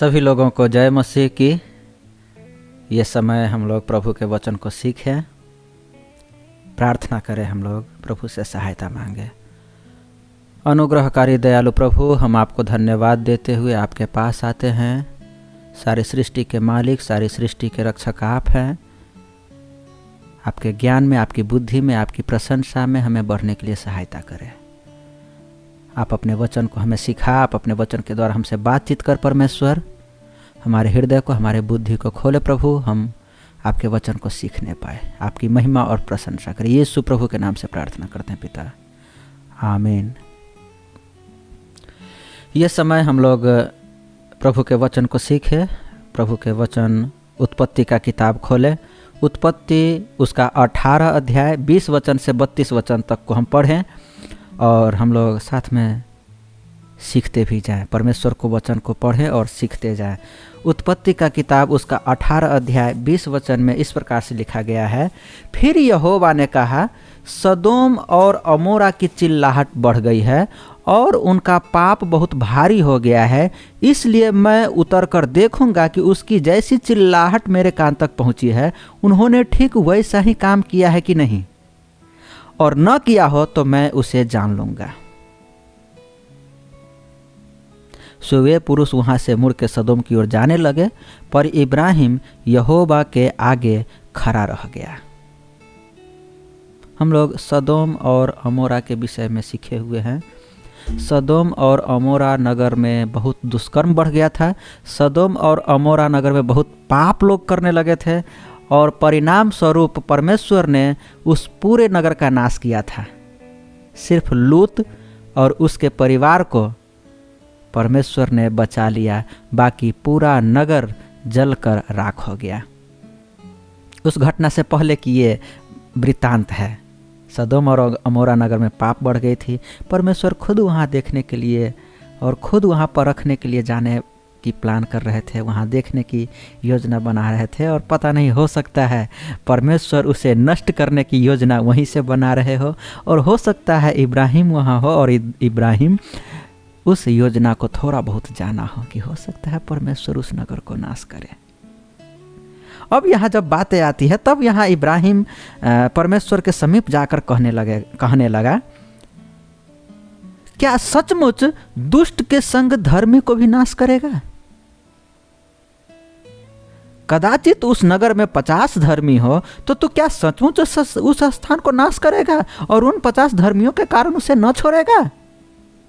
सभी लोगों को जय मसीह की। ये समय हम लोग प्रभु के वचन को सीखें, प्रार्थना करें, हम लोग प्रभु से सहायता मांगे। अनुग्रहकारी दयालु प्रभु, हम आपको धन्यवाद देते हुए आपके पास आते हैं। सारी सृष्टि के मालिक, सारी सृष्टि के रक्षक आप हैं। आपके ज्ञान में, आपकी बुद्धि में, आपकी प्रशंसा में हमें बढ़ने के लिए सहायता करें। आप अपने वचन को हमें सिखा, आप अपने वचन के द्वारा हमसे बातचीत कर परमेश्वर। हमारे हृदय को, हमारे बुद्धि को खोले प्रभु, हम आपके वचन को सीखने पाए। आपकी महिमा और प्रशंसा करें। यीशु प्रभु के नाम से प्रार्थना करते हैं पिता, आमीन। ये समय हम लोग प्रभु के वचन को सीखे। प्रभु के वचन उत्पत्ति का किताब खोले। उत्पत्ति उसका 18 अध्याय 20 वचन से 32 वचन तक को हम पढ़ें और हम लोग साथ में सीखते भी जाएं। परमेश्वर को वचन को पढ़ें और सीखते जाएं। उत्पत्ति का किताब उसका 18 अध्याय 20 वचन में इस प्रकार से लिखा गया है। फिर यहोवा ने कहा, सदोम और अमोरा की चिल्लाहट बढ़ गई है और उनका पाप बहुत भारी हो गया है, इसलिए मैं उतर कर देखूंगा कि उसकी जैसी चिल्लाहट मेरे कान तक पहुंची है, उन्होंने ठीक वैसा ही काम किया है कि नहीं, और न किया हो तो मैं उसे जान लूंगा। सो वे पुरुष वहां से मुड़ के सदोम की ओर जाने लगे, पर इब्राहिम यहोवा के आगे खड़ा रह गया। हम लोग सदोम और अमोरा के विषय में सीखे हुए हैं। सदोम और अमोरा नगर में बहुत दुष्कर्म बढ़ गया था। सदोम और अमोरा नगर में बहुत पाप लोग करने लगे थे और परिणाम स्वरूप परमेश्वर ने उस पूरे नगर का नाश किया था। सिर्फ लूत और उसके परिवार को परमेश्वर ने बचा लिया, बाकी पूरा नगर जलकर राख हो गया। उस घटना से पहले की ये वृत्तांत है। सदोम और अमोरा नगर में पाप बढ़ गई थी। परमेश्वर खुद वहाँ देखने के लिए और खुद वहाँ परखने के लिए जाने की प्लान कर रहे थे, वहाँ देखने की योजना बना रहे थे। और पता नहीं, हो सकता है परमेश्वर उसे नष्ट करने की योजना वहीं से बना रहे हो, और हो सकता है इब्राहिम वहाँ हो और इब्राहिम उस योजना को थोड़ा बहुत जाना हो कि हो सकता है परमेश्वर उस नगर को नाश करे। अब यहाँ जब बातें आती है तब यहाँ इब्राहिम परमेश्वर के समीप जाकर कहने लगा, क्या सचमुच दुष्ट के संग धर्मी को भी नाश करेगा? कदाचित उस नगर में 50 धर्मी हो तो तू क्या सचमुच उस स्थान को नाश करेगा और उन 50 धर्मियों के कारण उसे न छोड़ेगा?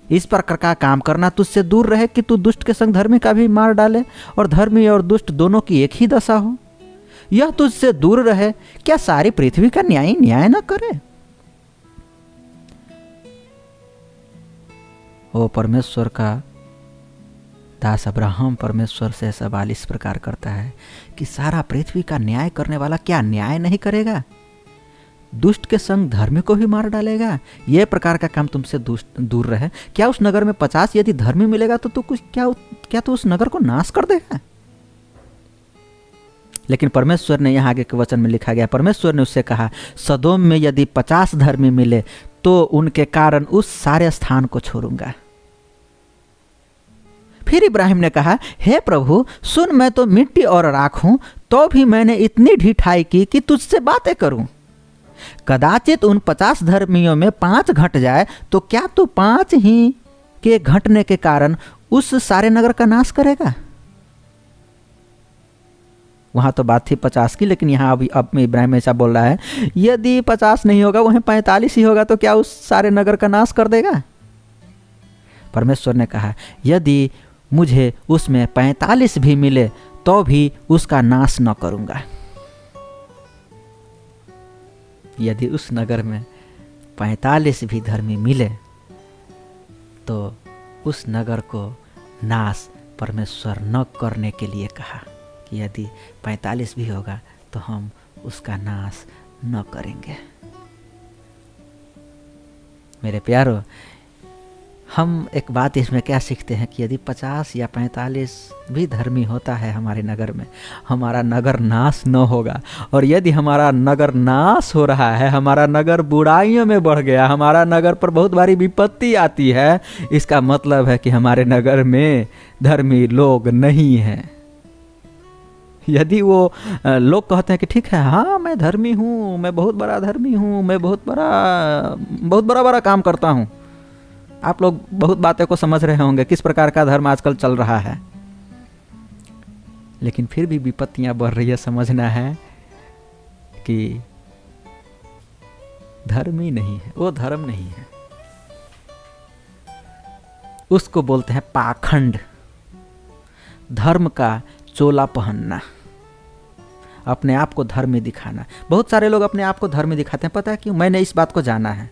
इस प्रकार का काम करना तुझसे दूर रहे कि तू दुष्ट के संग धर्मी का भी मार डाले और धर्मी और दुष्ट दोनों की एक ही दशा हो। यह तुझसे दूर रहे। क्या सारी पृथ्वी का न्याय न करे? वो परमेश्वर का दास अब्राहम परमेश्वर से सवाल इस प्रकार करता है कि सारा पृथ्वी का न्याय करने वाला क्या न्याय नहीं करेगा? दुष्ट के संग धर्मी को भी मार डालेगा। यह प्रकार का काम तुमसे दूर रहे। क्या उस नगर में 50 यदि धर्मी मिलेगा तो तू कुछ क्या तू उस नगर को नाश कर देगा? लेकिन परमेश्वर ने यहाँ आगे के वचन में लिखा गया, परमेश्वर ने उससे कहा, सदोम में यदि 50 धर्मी मिले तो उनके कारण उस सारे स्थान को छोड़ूंगा। फिर इब्राहिम ने कहा, हे प्रभु सुन, मैं तो मिट्टी और राख हूं, तो भी मैंने इतनी ढिठाई की कि तुझसे बातें करूं। कदाचित उन 50 धर्मियों में 5 घट जाए तो क्या तू 5 ही के घटने के कारण उस सारे नगर का नाश करेगा? वहां तो बात थी 50 की, लेकिन यहाँ अब इब्राहिम ऐसा बोल रहा है, यदि 50 नहीं होगा, वहीं 45 ही होगा, तो क्या उस सारे नगर का नाश कर देगा? परमेश्वर ने कहा, यदि मुझे उसमें 45 भी मिले तो भी उसका नाश न करूंगा। यदि उस नगर में 45 भी धर्मी मिले तो उस नगर को नाश परमेश्वर न करने के लिए कहा कि यदि 45 भी होगा तो हम उसका नाश न करेंगे। मेरे प्यारो, हम एक बात इसमें क्या सीखते हैं कि यदि 50 या 45 भी धर्मी होता है हमारे नगर में, हमारा नगर नाश न होगा। और यदि हमारा नगर नाश हो रहा है, हमारा नगर बुराइयों में बढ़ गया, हमारा नगर पर बहुत भारी विपत्ति आती है, इसका मतलब है कि हमारे नगर में धर्मी लोग नहीं हैं। यदि वो लोग कहते हैं कि ठीक है, हाँ मैं धर्मी हूँ, मैं बहुत बड़ा धर्मी हूँ, मैं बहुत बड़ा काम करता हूँ। आप लोग बहुत बातें को समझ रहे होंगे किस प्रकार का धर्म आजकल चल रहा है, लेकिन फिर भी विपत्तियां बढ़ रही है। समझना है कि धर्म ही नहीं है, वो धर्म नहीं है, उसको बोलते हैं पाखंड। धर्म का चोला पहनना, अपने आप को धर्मी दिखाना। बहुत सारे लोग अपने आप को धर्मी दिखाते हैं, पता है क्यों? मैंने इस बात को जाना है।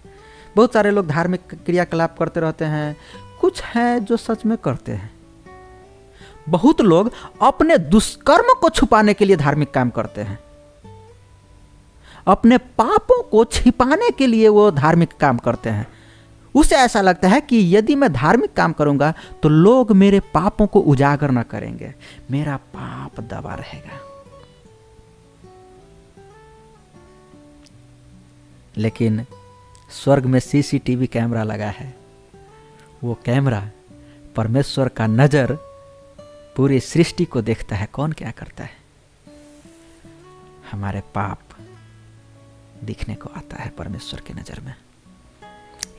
बहुत सारे लोग धार्मिक क्रियाकलाप करते रहते हैं, कुछ हैं जो सच में करते हैं। बहुत लोग अपने दुष्कर्म को छुपाने के लिए धार्मिक काम करते हैं, अपने पापों को छिपाने के लिए वो धार्मिक काम करते हैं। उसे ऐसा लगता है कि यदि मैं धार्मिक काम करूंगा तो लोग मेरे पापों को उजागर न करेंगे, मेरा पाप दबा रहेगा। लेकिन स्वर्ग में सीसीटीवी कैमरा लगा है। वो कैमरा, परमेश्वर का नजर पूरी सृष्टि को देखता है, कौन क्या करता है। हमारे पाप दिखने को आता है परमेश्वर की नजर में।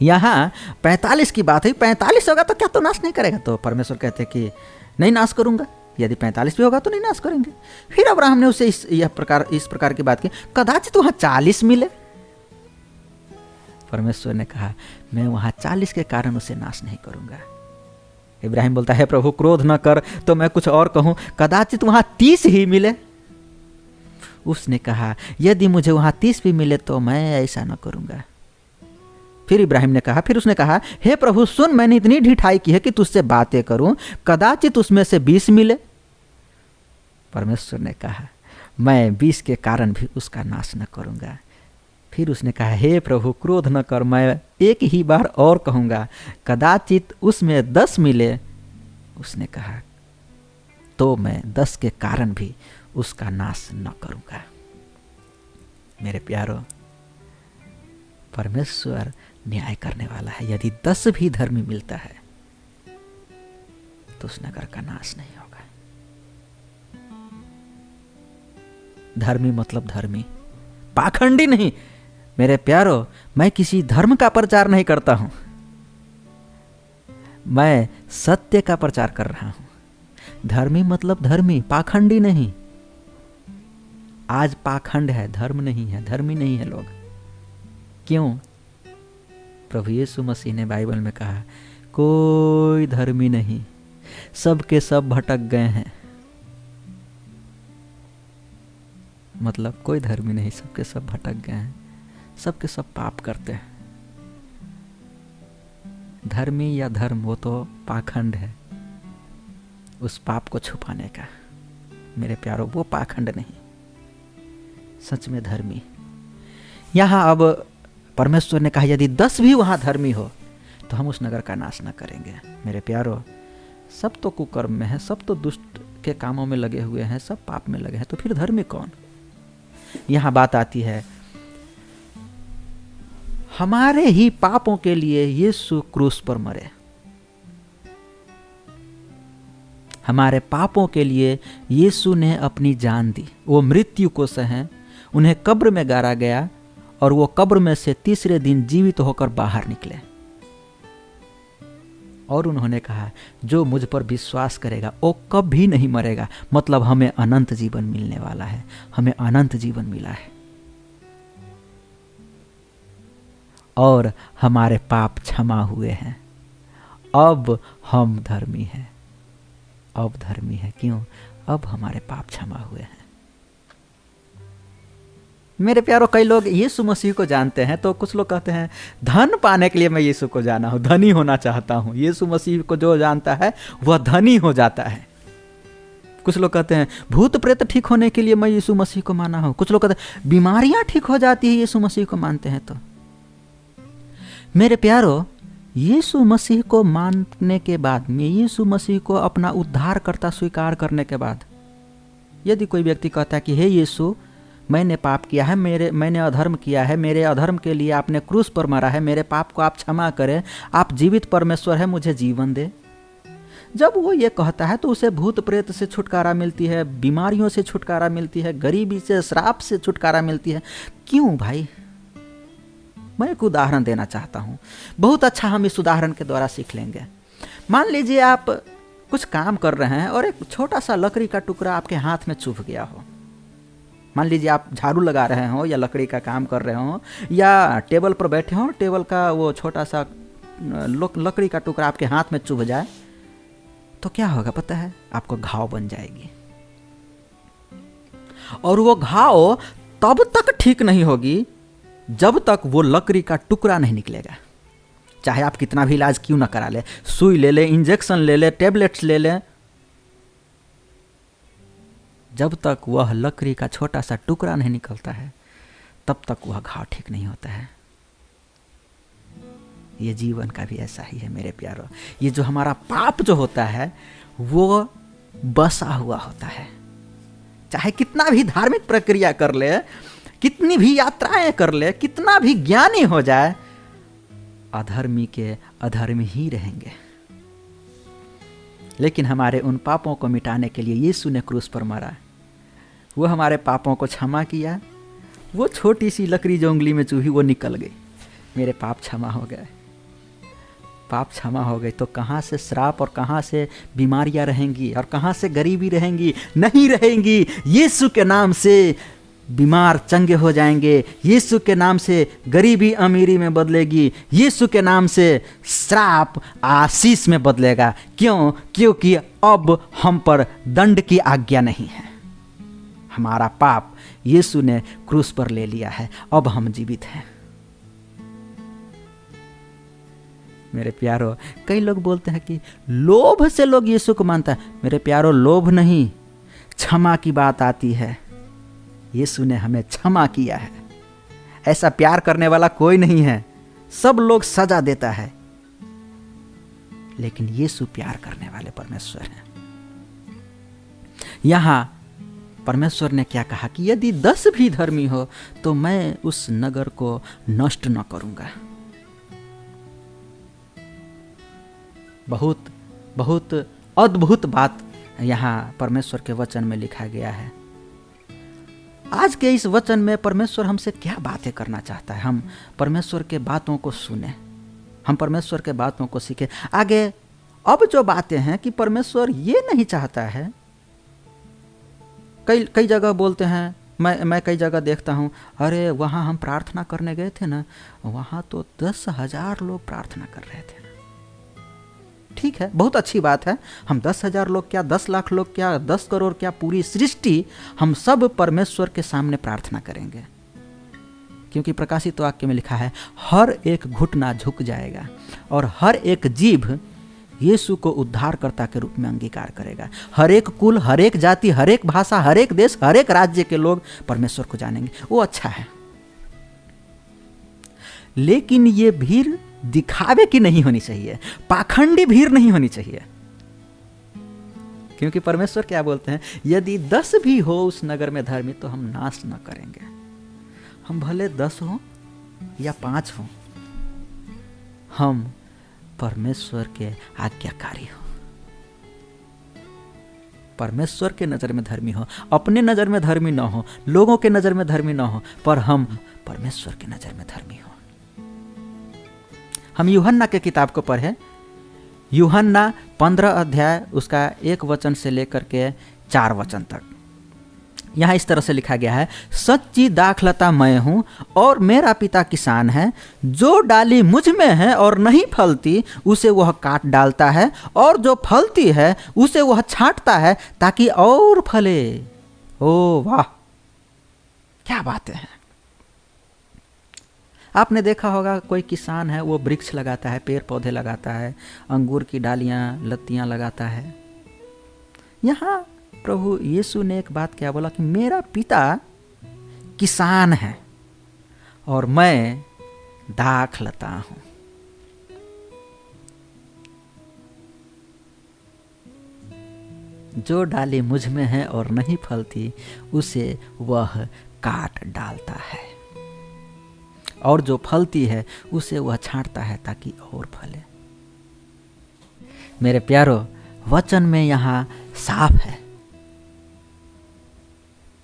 यहां 45 की बात है, 45 होगा तो क्या तो नाश नहीं करेगा? तो परमेश्वर कहते हैं कि नहीं नाश करूंगा। यदि 45 भी होगा तो नहीं नाश करेंगे। फिर अब्राहम ने उसे इस प्रकार की बात की, कदाचित वहां 40 मिले। परमेश्वर ने कहा मैं वहां 40 के कारण उसे नाश नहीं करूंगा। इब्राहिम बोलता है प्रभु क्रोध न कर, तो मैं कुछ और कहूं, कदाचित वहां 30 ही मिले। उसने कहा यदि मुझे वहां 30 भी मिले तो मैं ऐसा न करूंगा। फिर इब्राहिम ने कहा, फिर उसने कहा हे प्रभु सुन, मैंने इतनी ढिठाई की है कि तुझसे बातें करूं, कदाचित उसमें से 20 मिले। परमेश्वर ने कहा मैं 20 के कारण भी उसका नाश न करूंगा। फिर उसने कहा हे प्रभु क्रोध न कर, मैं एक ही बार और कहूंगा, कदाचित उसमें 10 मिले। उसने कहा तो मैं 10 के कारण भी उसका नाश न करूंगा। मेरे प्यारो, परमेश्वर न्याय करने वाला है। यदि 10 भी धर्मी मिलता है तो उस नगर का नाश नहीं होगा। धर्मी मतलब धर्मी, पाखंडी नहीं। मेरे प्यारो, मैं किसी धर्म का प्रचार नहीं करता हूं, मैं सत्य का प्रचार कर रहा हूं। धर्मी मतलब धर्मी, पाखंडी नहीं। आज पाखंड है, धर्म नहीं है, धर्मी नहीं है लोग। क्यों? प्रभु यीशु मसीह ने बाइबल में कहा कोई धर्मी नहीं, सब के सब भटक गए हैं। मतलब कोई धर्मी नहीं, सबके सब भटक गए हैं, सबके सब पाप करते हैं। धर्मी या धर्म वो तो पाखंड है, उस पाप को छुपाने का। मेरे प्यारो, वो पाखंड नहीं, सच में धर्मी। यहां अब परमेश्वर ने कहा यदि 10 भी वहां धर्मी हो तो हम उस नगर का नाश न करेंगे। मेरे प्यारो, सब तो कुकर्म में है, सब तो दुष्ट के कामों में लगे हुए हैं, सब पाप में लगे हैं, तो फिर धर्मी कौन? यहां बात आती है हमारे ही पापों के लिए यीशु क्रूस पर मरे। हमारे पापों के लिए यीशु ने अपनी जान दी, वो मृत्यु को सहे, उन्हें कब्र में गाड़ा गया और वो कब्र में से तीसरे दिन जीवित होकर बाहर निकले। और उन्होंने कहा जो मुझ पर विश्वास करेगा वो कभी नहीं मरेगा। मतलब हमें अनंत जीवन मिलने वाला है, हमें अनंत जीवन मिला है और हमारे पाप क्षमा हुए हैं। अब हम धर्मी हैं, अब धर्मी है। क्यों? अब हमारे पाप क्षमा हुए हैं। मेरे प्यारो, कई लोग यीशु मसीह को जानते हैं तो कुछ लोग कहते हैं धन पाने के लिए मैं यीशु को जाना हूं, धनी होना चाहता हूं। यीशु मसीह को जो जानता है वह धनी हो जाता है। कुछ लोग कहते हैं भूत प्रेत ठीक होने के लिए मैं यीशु मसीह को माना हूं। कुछ लोग कहते हैं बीमारियां ठीक हो जाती है यीशु मसीह को मानते हैं तो। मेरे प्यारो, यीशु मसीह को मानने के बाद में, यीशु मसीह को अपना उद्धारकर्ता स्वीकार करने के बाद, यदि कोई व्यक्ति कहता है कि हे यीशु, मैंने पाप किया है, मैंने अधर्म किया है, मेरे अधर्म के लिए आपने क्रूस पर मरा है, मेरे पाप को आप क्षमा करें, आप जीवित परमेश्वर है, मुझे जीवन दे। जब वो ये कहता है तो उसे भूत प्रेत से छुटकारा मिलती है, बीमारियों से छुटकारा मिलती है, गरीबी से, श्राप से छुटकारा मिलती है। क्यों भाई? मैं एक उदाहरण देना चाहता हूँ, बहुत अच्छा हम इस उदाहरण के द्वारा सीख लेंगे। मान लीजिए आप कुछ काम कर रहे हैं और एक छोटा सा लकड़ी का टुकड़ा आपके हाथ में चुभ गया हो। मान लीजिए आप झाड़ू लगा रहे हो या लकड़ी का काम कर रहे हो या टेबल पर बैठे हो, टेबल का वो छोटा सा लकड़ी का टुकड़ा आपके हाथ में चुभ जाए तो क्या होगा पता है? आपको घाव बन जाएगी, और वो घाव तब तक ठीक नहीं होगी जब तक वो लकड़ी का टुकड़ा नहीं निकलेगा। चाहे आप कितना भी इलाज क्यों ना करा ले, सुई ले ले, इंजेक्शन ले ले, टेबलेट्स ले ले, जब तक वह लकड़ी का छोटा सा टुकड़ा नहीं निकलता है तब तक वह घाव ठीक नहीं होता है। ये जीवन का भी ऐसा ही है मेरे प्यारों। ये जो हमारा पाप जो होता है वो बसा हुआ होता है। चाहे कितना भी धार्मिक प्रक्रिया कर ले, कितनी भी यात्राएं कर ले, कितना भी ज्ञानी हो जाए, अधर्मी के अधर्मी ही रहेंगे। लेकिन हमारे उन पापों को मिटाने के लिए यीशु ने क्रूस पर मरा। वो हमारे पापों को क्षमा किया। वो छोटी सी लकड़ी जो उंगली में चुभी वो निकल गई, मेरे पाप क्षमा हो गए। पाप क्षमा हो गई तो कहाँ से श्राप और कहाँ से बीमारियां रहेंगी और कहाँ से गरीबी रहेंगी? नहीं रहेंगी। यीशु के नाम से बीमार चंगे हो जाएंगे, यीशु के नाम से गरीबी अमीरी में बदलेगी, यीशु के नाम से श्राप आशीष में बदलेगा। क्यों? क्योंकि अब हम पर दंड की आज्ञा नहीं है। हमारा पाप यीशु ने क्रूस पर ले लिया है, अब हम जीवित हैं। मेरे प्यारो, कई लोग बोलते हैं कि लोभ से लोग यीशु को मानता है। मेरे प्यारो, लोभ नहीं, क्षमा की बात आती है। यीशु ने हमें क्षमा किया है। ऐसा प्यार करने वाला कोई नहीं है, सब लोग सजा देता है, लेकिन यीशु प्यार करने वाले परमेश्वर हैं। यहां परमेश्वर ने क्या कहा कि यदि 10 भी धर्मी हो तो मैं उस नगर को नष्ट न करूंगा। बहुत बहुत अद्भुत बात यहां परमेश्वर के वचन में लिखा गया है। आज के इस वचन में परमेश्वर हमसे क्या बातें करना चाहता है? हम परमेश्वर के बातों को सुने, हम परमेश्वर के बातों को सीखे। आगे अब जो बातें हैं कि परमेश्वर ये नहीं चाहता है, कई जगह बोलते हैं, मैं कई जगह देखता हूँ, अरे वहाँ हम प्रार्थना करने गए थे ना, वहाँ तो 10,000 लोग प्रार्थना कर रहे थे। ठीक है, बहुत अच्छी बात है। हम 10,000 लोग क्या, 10 लाख लोग क्या, 10 करोड़ क्या, पूरी सृष्टि, हम सब परमेश्वर के सामने प्रार्थना करेंगे। क्योंकि प्रकाशित वाक्य में लिखा है, हर एक घुटना झुक जाएगा और हर एक जीभ यीशु को उद्धारकर्ता के रूप में अंगीकार करेगा। हर एक कुल, हर एक जाति, हर एक भाषा, हर एक देश, हर एक राज्य के लोग परमेश्वर को जानेंगे। वो अच्छा है, लेकिन ये भीड़ दिखावे की नहीं होनी चाहिए, पाखंडी भीड़ नहीं होनी चाहिए। क्योंकि परमेश्वर क्या बोलते हैं, यदि 10 भी हो उस नगर में धर्मी तो हम नाश न करेंगे। हम भले 10 हो या 5 हो, हम परमेश्वर के आज्ञाकारी हो, परमेश्वर के नजर में धर्मी हो। अपने नजर में धर्मी ना हो, लोगों के नजर में धर्मी ना हो, पर हम परमेश्वर के नजर में धर्मी हो। हम यूहन्ना के किताब को पढ़े, यूहन्ना 15 अध्याय उसका 1 वचन से लेकर के 4 वचन तक। यहाँ इस तरह से लिखा गया है, सच्ची दाखलता मैं हूँ और मेरा पिता किसान है। जो डाली मुझ में है और नहीं फलती उसे वह काट डालता है, और जो फलती है उसे वह छांटता है ताकि और फले। ओ वाह, क्या बातें हैं। आपने देखा होगा, कोई किसान है, वो वृक्ष लगाता है, पेड़ पौधे लगाता है, अंगूर की डालियाँ लत्तियाँ लगाता है। यहाँ प्रभु यीशु ने एक बात क्या बोला कि मेरा पिता किसान है और मैं दाखलता हूँ। जो डाली मुझ में है और नहीं फलती उसे वह काट डालता है, और जो फलती है उसे वह छांटता है ताकि और फले। मेरे प्यारो, वचन में यहाँ साफ है।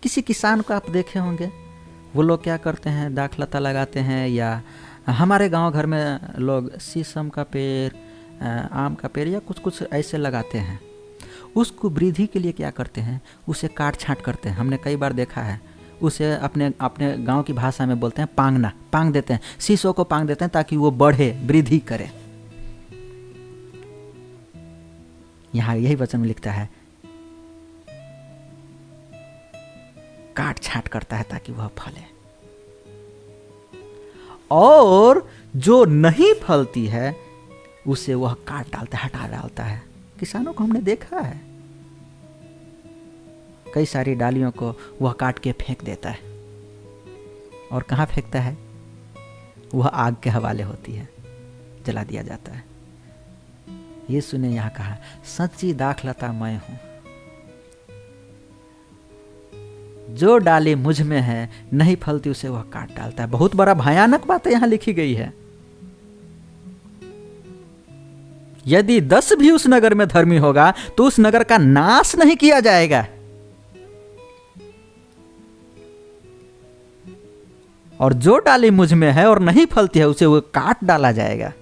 किसी किसान को आप देखे होंगे, वो लोग क्या करते हैं, दाख लता लगाते हैं, या हमारे गांव घर में लोग शीशम का पेड़, आम का पेड़ या कुछ कुछ ऐसे लगाते हैं। उसको वृद्धि के लिए क्या करते हैं, उसे काट छांट करते हैं। हमने कई बार देखा है। उसे अपने अपने गांव की भाषा में बोलते हैं पांगना, पांग देते हैं, शीशों को पांग देते हैं ताकि वो बढ़े, वृद्धि करे। यहाँ यही वचन में लिखता है, काट छांट करता है ताकि वह फले, और जो नहीं फलती है उसे वह काट डालता है, हटा डालता है। किसानों को हमने देखा है, कई सारी डालियों को वह काट के फेंक देता है। और कहाँ फेंकता है? वह आग के हवाले होती है, जला दिया जाता है। यीशु ने यहाँ कहा, सच्ची दाखलता मैं हूं, जो डाली मुझ में है नहीं फलती उसे वह काट डालता है। बहुत बड़ा भयानक बात यहां लिखी गई है। यदि 10 भी उस नगर में धर्मी होगा तो उस नगर का नाश नहीं किया जाएगा, और जो डाली मुझ में है और नहीं फलती है उसे वो काट डाला जाएगा।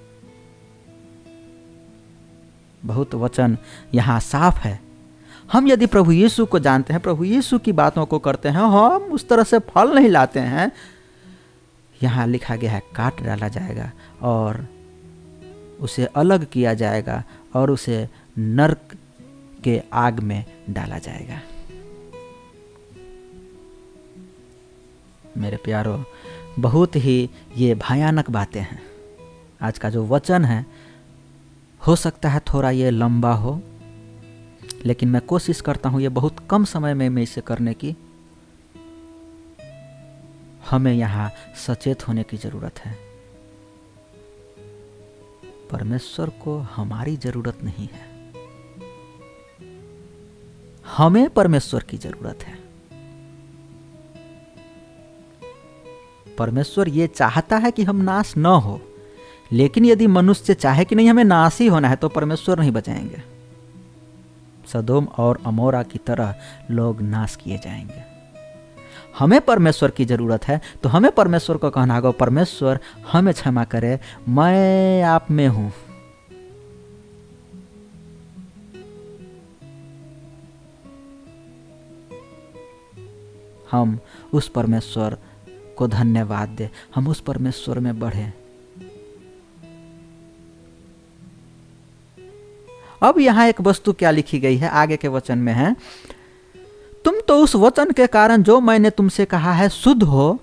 बहुत वचन यहां साफ है। हम यदि प्रभु यीशु को जानते हैं, प्रभु यीशु की बातों को करते हैं, हम उस तरह से फल नहीं लाते हैं, यहां लिखा गया है काट डाला जाएगा और उसे अलग किया जाएगा और उसे नरक के आग में डाला जाएगा। मेरे प्यारो, बहुत ही ये भयानक बातें हैं। आज का जो वचन है, हो सकता है थोड़ा ये लंबा हो, लेकिन मैं कोशिश करता हूं ये बहुत कम समय में मैं इसे करने की। हमें यहां सचेत होने की जरूरत है। परमेश्वर को हमारी जरूरत नहीं है, हमें परमेश्वर की जरूरत है। परमेश्वर ये चाहता है कि हम नाश न हो, लेकिन यदि मनुष्य चाहे कि नहीं हमें नाश ही होना है तो परमेश्वर नहीं बचाएंगे। सदोम और अमोरा की तरह लोग नाश किए जाएंगे। हमें परमेश्वर की जरूरत है, तो हमें परमेश्वर को कहना होगा, परमेश्वर हमें क्षमा करे, मैं आप में हूं। हम उस परमेश्वर को धन्यवाद दे, हम उस परमेश्वर में बढ़े। अब यहां एक वस्तु क्या लिखी गई है, आगे के वचन में है, तुम तो उस वचन के कारण जो मैंने तुमसे कहा है शुद्ध हो,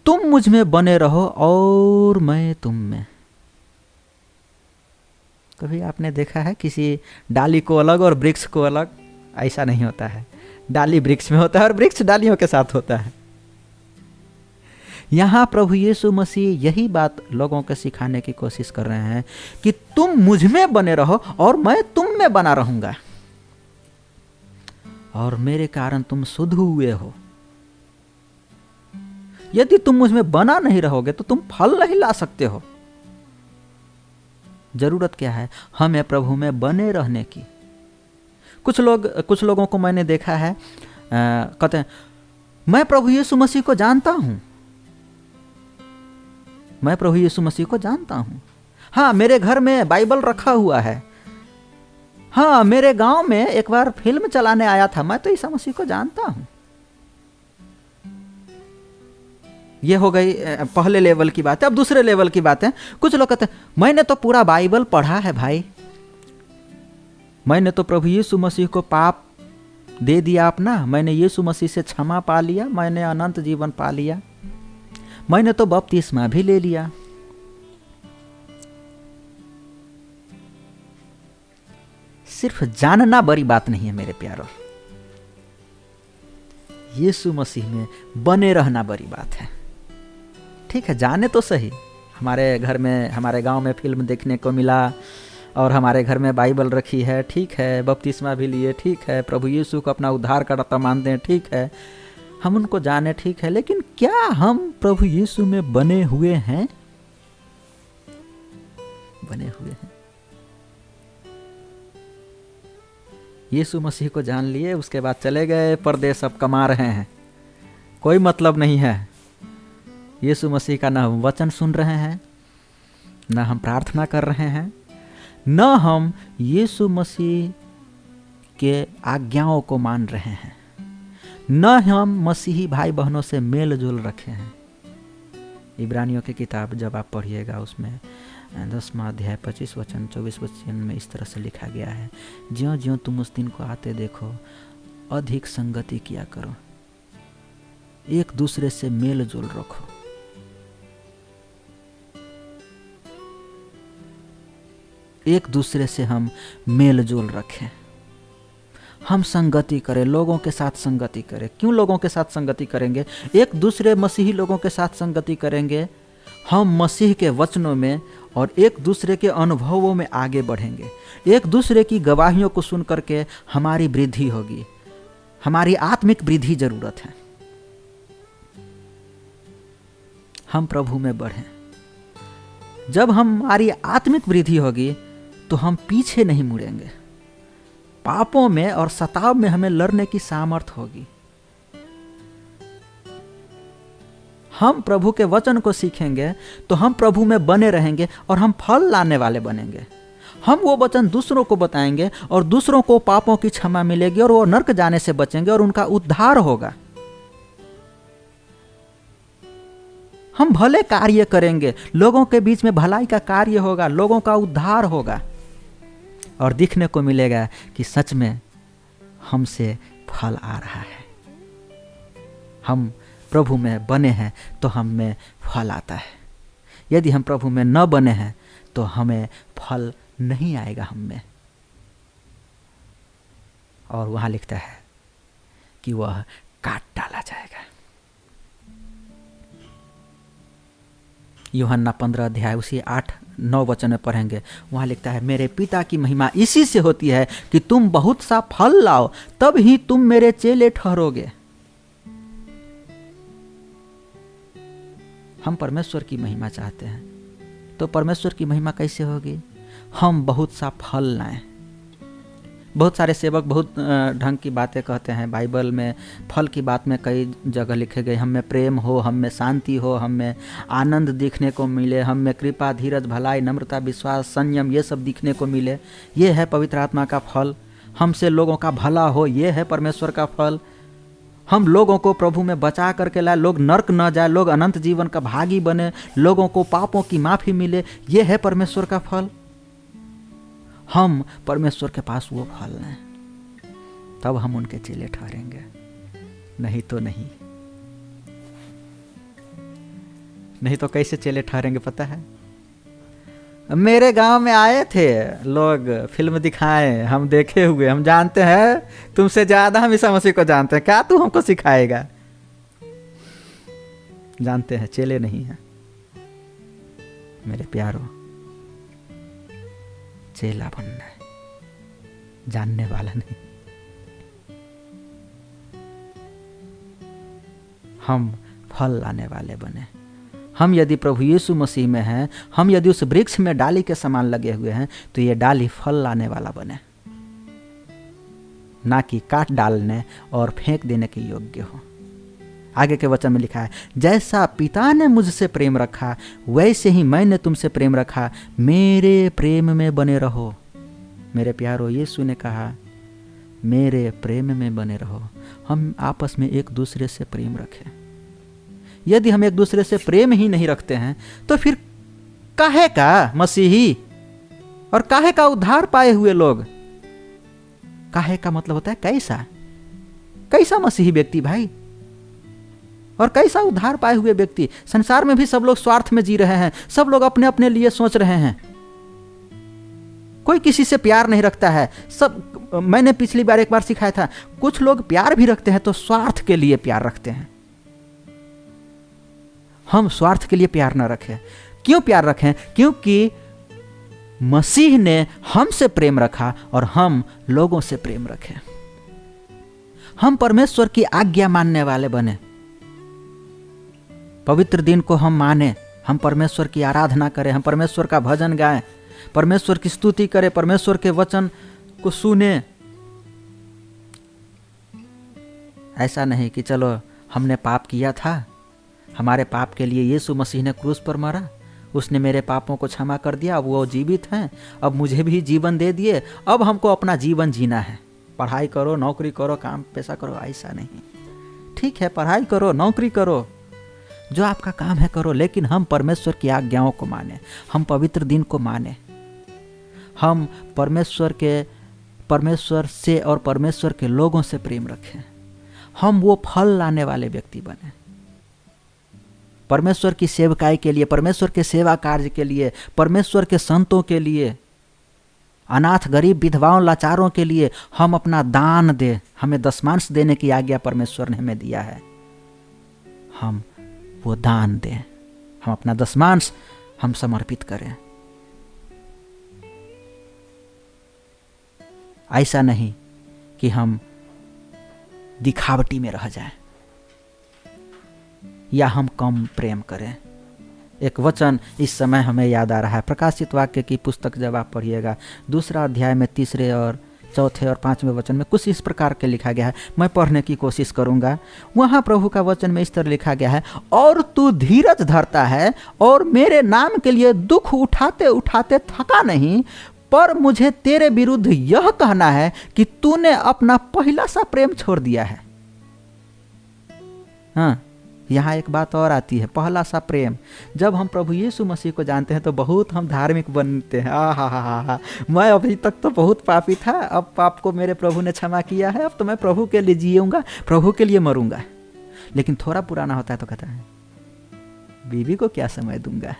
तुम मुझ में बने रहो और मैं तुम में। कभी आपने देखा है किसी डाली को अलग और वृक्ष को अलग? ऐसा नहीं होता है। डाली वृक्ष में होता है और वृक्ष डालियों के साथ होता है। यहां प्रभु यीशु मसीह यही बात लोगों को सिखाने की कोशिश कर रहे हैं कि तुम मुझ में बने रहो और मैं तुम में बना रहूंगा, और मेरे कारण तुम शुद्ध हुए हो। यदि तुम मुझ में बना नहीं रहोगे तो तुम फल नहीं ला सकते हो। जरूरत क्या है? हमें प्रभु में बने रहने की। कुछ लोगों को मैंने देखा है, कहते हैं मैं प्रभु यीशु मसीह को जानता हूं, मैं प्रभु यीशु मसीह को जानता हूं, हाँ मेरे घर में बाइबल रखा हुआ है, हाँ मेरे गांव में एक बार फिल्म चलाने आया था, मैं तो यीशु मसीह को जानता हूं। ये हो गई पहले लेवल की बात है। अब दूसरे लेवल की बात है। कुछ लोग कहते हैं मैंने तो पूरा बाइबल पढ़ा है भाई, मैंने तो प्रभु यीशु मसीह को पाप दे दिया अपना, मैंने यीशु मसीह से क्षमा पा लिया, मैंने अनंत जीवन पा लिया, मैंने तो बपतिस्मा भी ले लिया। सिर्फ जानना बड़ी बात नहीं है मेरे प्यारों, यीशु मसीह में बने रहना बड़ी बात है। ठीक है, जाने तो सही, हमारे घर में, हमारे गांव में फिल्म देखने को मिला और हमारे घर में बाइबल रखी है, ठीक है, बपतिस्मा भी लिए, ठीक है, प्रभु यीशु को अपना उद्धारकर्ता मानते हैं, ठीक है, हम उनको जाने, ठीक है, लेकिन क्या हम प्रभु यीशु में बने हुए हैं? बने हुए हैं। यीशु मसीह को जान लिए, उसके बाद चले गए परदेश, अब कमा रहे हैं, कोई मतलब नहीं है। यीशु मसीह का न हम वचन सुन रहे हैं, न हम प्रार्थना कर रहे हैं, न हम यीशु मसीह के आज्ञाओं को मान रहे हैं, न हम मसीही भाई बहनों से मेल जोल रखे हैं। इब्रानियों की किताब जब आप पढ़िएगा, उसमें 10वां अध्याय 25 वचन 24 वचन में इस तरह से लिखा गया है, ज्यों ज्यों तुम उस दिन को आते देखो, अधिक संगति किया करो, एक दूसरे से मेल जोल रखो। एक दूसरे से हम मेल जोल रखें, हम संगति करें, लोगों के साथ संगति करें। क्यों लोगों के साथ संगति करेंगे? एक दूसरे मसीही लोगों के साथ संगति करेंगे, हम मसीह के वचनों में और एक दूसरे के अनुभवों में आगे बढ़ेंगे। एक दूसरे की गवाहियों को सुन करके हमारी वृद्धि होगी, हमारी आत्मिक वृद्धि जरूरत है। हम प्रभु में बढ़ें। जब हमारी आत्मिक वृद्धि होगी तो हम पीछे नहीं मुड़ेंगे। पापों में और सताव में हमें लड़ने की सामर्थ होगी। हम प्रभु के वचन को सीखेंगे तो हम प्रभु में बने रहेंगे और हम फल लाने वाले बनेंगे। हम वो वचन दूसरों को बताएंगे और दूसरों को पापों की क्षमा मिलेगी और वो नरक जाने से बचेंगे और उनका उद्धार होगा। हम भले कार्य करेंगे, लोगों के बीच में भलाई का कार्य होगा, लोगों का उद्धार होगा और दिखने को मिलेगा कि सच में हमसे फल आ रहा है। हम प्रभु में बने हैं तो हम में फल आता है। यदि हम प्रभु में न बने हैं तो हमें फल नहीं आएगा हम में। और वहां लिखता है कि वह काट डाला जाएगा। यूहन्ना 15 अध्याय उसी 8-9 वचन में पढ़ेंगे। वहां लिखता है, मेरे पिता की महिमा इसी से होती है कि तुम बहुत सा फल लाओ, तब ही तुम मेरे चेले ठहरोगे। हम परमेश्वर की महिमा चाहते हैं तो परमेश्वर की महिमा कैसे होगी? हम बहुत सा फल लाएं। बहुत सारे सेवक बहुत ढंग की बातें कहते हैं। बाइबल में फल की बात में कई जगह लिखे गए, हम में प्रेम हो, हम में शांति हो, हम में आनंद दिखने को मिले, हम में कृपा, धीरज, भलाई, नम्रता, विश्वास, संयम, ये सब दिखने को मिले। ये है पवित्र आत्मा का फल। हमसे लोगों का भला हो, ये है परमेश्वर का फल। हम लोगों को प्रभु में बचा करके लाए, लोग नर्क न जाए, लोग अनंत जीवन का भागी बने, लोगों को पापों की माफ़ी मिले, ये है परमेश्वर का फल। हम परमेश्वर के पास वो फल लें, तब हम उनके चेले ठहरेंगे, नहीं तो नहीं। नहीं तो कैसे चेले ठहरेंगे पता है? मेरे गांव में आए थे लोग, फिल्म दिखाए, हम देखे हुए, हम जानते हैं, तुमसे ज्यादा हम ईसा मसीह को जानते हैं, क्या तू हमको सिखाएगा? जानते हैं, चेले नहीं हैं। मेरे प्यारो, चेला बनना है, जानने वाला नहीं। हम फल लाने वाले बने। हम यदि प्रभु यीशु मसीह में हैं, हम यदि उस वृक्ष में डाली के समान लगे हुए हैं, तो ये डाली फल लाने वाला बने, ना कि काट डालने और फेंक देने के योग्य हो। आगे के वचन में लिखा है, जैसा पिता ने मुझसे प्रेम रखा वैसे ही मैंने तुमसे प्रेम रखा, मेरे प्रेम में बने रहो। मेरे प्यारो, यीशु ने कहा मेरे प्रेम में बने रहो। हम आपस में एक दूसरे से प्रेम रखें। यदि हम एक दूसरे से प्रेम ही नहीं रखते हैं तो फिर काहे का मसीही और काहे का उद्धार पाए हुए लोग? काहे का मतलब होता है कैसा? कैसा मसीही व्यक्ति भाई, और कैसा उद्धार पाए हुए व्यक्ति? संसार में भी सब लोग स्वार्थ में जी रहे हैं, सब लोग अपने अपने लिए सोच रहे हैं, कोई किसी से प्यार नहीं रखता है। सब, मैंने पिछली बार एक बार सिखाया था, कुछ लोग प्यार भी रखते हैं तो स्वार्थ के लिए प्यार रखते हैं। हम स्वार्थ के लिए प्यार न रखें। क्यों प्यार रखें? क्योंकि मसीह ने हमसे प्रेम रखा और हम लोगों से प्रेम रखे। हम परमेश्वर की आज्ञा मानने वाले बने। पवित्र दिन को हम माने, हम परमेश्वर की आराधना करें, हम परमेश्वर का भजन गाएं, परमेश्वर की स्तुति करें, परमेश्वर के वचन को सुने। ऐसा नहीं कि चलो हमने पाप किया था, हमारे पाप के लिए यीशु मसीह ने क्रूस पर मरा, उसने मेरे पापों को क्षमा कर दिया, अब वो जीवित हैं, अब मुझे भी जीवन दे दिए, अब हमको अपना जीवन जीना है। पढ़ाई करो, नौकरी करो, काम पैसा करो, ऐसा नहीं। ठीक है, पढ़ाई करो, नौकरी करो, जो आपका काम है करो, लेकिन हम परमेश्वर की आज्ञाओं को माने, हम पवित्र दिन को माने, हम परमेश्वर से और परमेश्वर के लोगों से प्रेम रखें, हम वो फल लाने वाले व्यक्ति बने। परमेश्वर की सेवकाई के लिए, परमेश्वर के सेवा कार्य के लिए, परमेश्वर के संतों के लिए, अनाथ गरीब विधवाओं लाचारों के लिए हम अपना दान दे। हमें दशमांश देने की आज्ञा परमेश्वर ने हमें दिया है, हम वो दान दें, हम अपना दशमांश हम समर्पित करें। ऐसा नहीं कि हम दिखावटी में रह जाएं या हम कम प्रेम करें। एक वचन इस समय हमें याद आ रहा है, प्रकाशित वाक्य की पुस्तक जब आप पढ़िएगा 2 अध्याय में 3 और 4 और 5वें वचन में कुछ इस प्रकार के लिखा गया है। मैं पढ़ने की कोशिश करूंगा। वहां प्रभु का वचन में इस तरह लिखा गया है, और तू धीरज धरता है और मेरे नाम के लिए दुख उठाते उठाते थका नहीं, पर मुझे तेरे विरुद्ध यह कहना है कि तूने अपना पहला सा प्रेम छोड़ दिया है। हाँ, यहाँ एक बात और आती है, पहला सा प्रेम। जब हम प्रभु यीशु मसीह को जानते हैं तो बहुत हम धार्मिक बनते हैं। हा, मैं अभी तक तो बहुत पापी था, अब पाप को मेरे प्रभु ने क्षमा किया है, अब तो मैं प्रभु के लिए जीऊंगा, प्रभु के लिए मरूंगा। लेकिन थोड़ा पुराना होता है तो कहता है, बीवी को क्या समय दूंगा,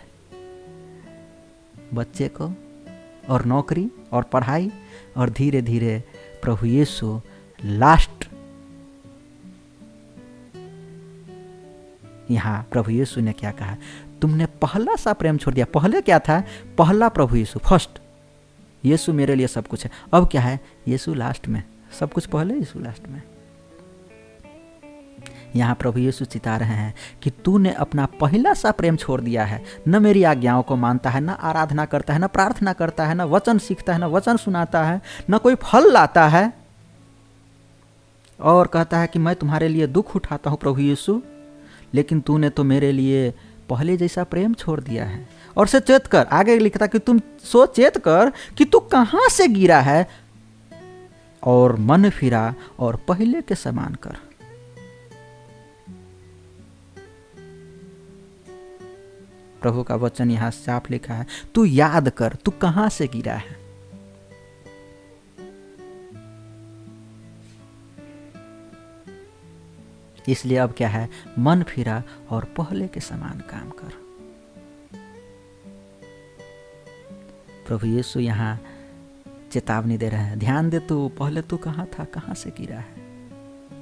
बच्चे को, और नौकरी और पढ़ाई, और धीरे धीरे प्रभु यीशु लास्ट। यहाँ प्रभु यीशु ने क्या कहा, तुमने पहला सा प्रेम छोड़ दिया। पहले क्या था? पहला प्रभु यीशु, फर्स्ट। यीशु मेरे लिए सब कुछ है। अब क्या है? यीशु लास्ट में, सब कुछ पहले, यीशु लास्ट में। यहाँ प्रभु यीशु चिता रहे हैं कि तूने अपना पहला सा प्रेम छोड़ दिया है। न मेरी आज्ञाओं को मानता है, न आराधना करता है, न प्रार्थना करता है, न वचन सीखता है, न वचन सुनाता है, न कोई फल लाता है, और कहता है कि मैं तुम्हारे लिए दुख उठाता हूँ प्रभु यीशु, लेकिन तूने तो मेरे लिए पहले जैसा प्रेम छोड़ दिया है। और सचेत कर, आगे लिखता कि तुम सोचेत कर कि तू कहां से गिरा है, और मन फिरा और पहले के समान कर। प्रभु का वचन यहां साफ लिखा है, तू याद कर तू कहां से गिरा है। इसलिए अब क्या है? मन फिरा और पहले के समान काम कर। प्रभु यीशु यहाँ चेतावनी दे रहे हैं, ध्यान दे, तू पहले तू कहाँ था, कहाँ से गिरा है,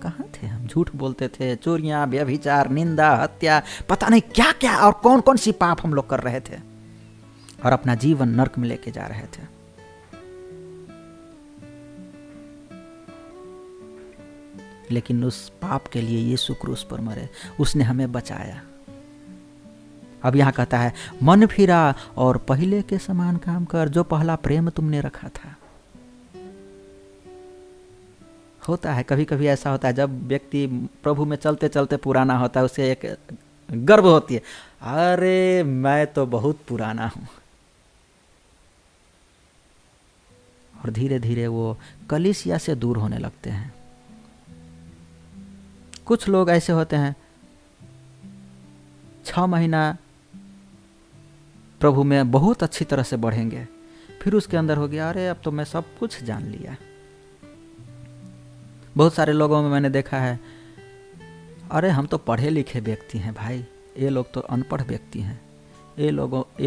कहाँ थे हम? झूठ बोलते थे, चोरियां, व्यभिचार, निंदा, हत्या, पता नहीं क्या क्या और कौन कौन सी पाप हम लोग कर रहे थे, और अपना जीवन नर्क में लेके जा रहे थे। लेकिन उस पाप के लिए यीशु क्रूस पर मरे, उसने हमें बचाया। अब यहां कहता है, मन फिरा और पहले के समान काम कर, जो पहला प्रेम तुमने रखा था। होता है कभी कभी ऐसा होता है, जब व्यक्ति प्रभु में चलते चलते पुराना होता है, उसे एक गर्व होती है, अरे मैं तो बहुत पुराना हूं, और धीरे धीरे वो कलीसिया से दूर होने लगते हैं। कुछ लोग ऐसे होते हैं, 6 महीना प्रभु में बहुत अच्छी तरह से बढ़ेंगे, फिर उसके अंदर हो गया, अरे अब तो मैं सब कुछ जान लिया। बहुत सारे लोगों में मैंने देखा है, अरे हम तो पढ़े लिखे व्यक्ति हैं भाई, ये लोग तो अनपढ़ व्यक्ति हैं, ये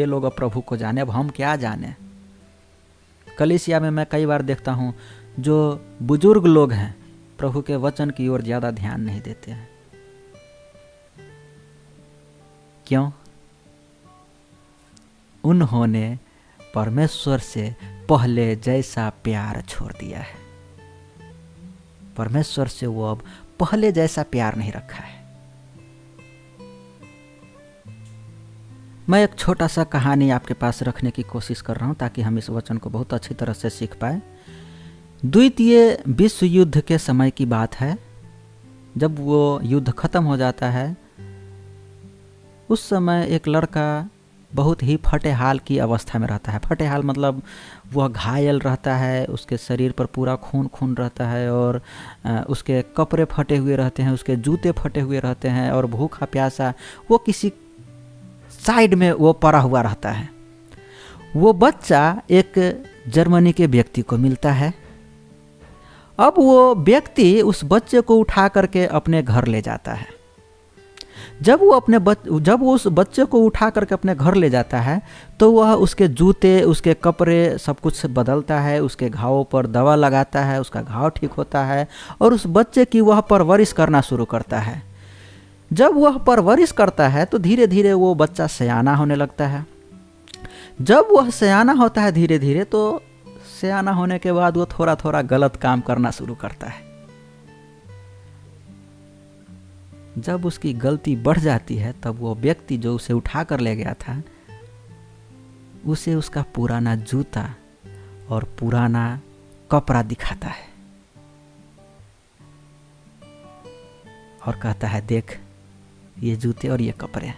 लोग अब प्रभु को जाने, अब हम क्या जाने। कलीसिया में मैं कई बार देखता हूँ, जो बुजुर्ग लोग हैं प्रभु के वचन की ओर ज्यादा ध्यान नहीं देते हैं। क्यों? उन्होंने परमेश्वर से पहले जैसा प्यार छोड़ दिया है। परमेश्वर से वो अब पहले जैसा प्यार नहीं रखा है। मैं एक छोटा सा कहानी आपके पास रखने की कोशिश कर रहा हूँ ताकि हम इस वचन को बहुत अच्छी तरह से सीख पाए। द्वितीय विश्व युद्ध के समय की बात है, जब वो युद्ध खत्म हो जाता है। उस समय एक लड़का बहुत ही फटे हाल की अवस्था में रहता है। फटे हाल मतलब वह घायल रहता है, उसके शरीर पर पूरा खून खून रहता है और उसके कपड़े फटे हुए रहते हैं, उसके जूते फटे हुए रहते हैं और भूखा प्यासा वो किसी साइड में वो पड़ा हुआ रहता है। वो बच्चा एक जर्मनी के व्यक्ति को मिलता है। अब वो व्यक्ति उस बच्चे को उठा करके अपने घर ले जाता है। जब वो उस बच्चे को उठा करके अपने घर ले जाता है तो वह उसके जूते, उसके कपड़े सब कुछ बदलता है, उसके घावों पर दवा लगाता है, उसका घाव ठीक होता है और उस बच्चे की वह परवरिश करना शुरू करता है। जब वह परवरिश करता है तो धीरे धीरे वो बच्चा सयाना होने लगता है। जब वह सयाना होता है धीरे धीरे, तो सयाना होने के बाद वो थोड़ा थोड़ा गलत काम करना शुरू करता है। जब उसकी गलती बढ़ जाती है तब वो व्यक्ति जो उसे उठा कर ले गया था उसे उसका पुराना जूता और पुराना कपड़ा दिखाता है और कहता है, देख ये जूते और ये कपड़े।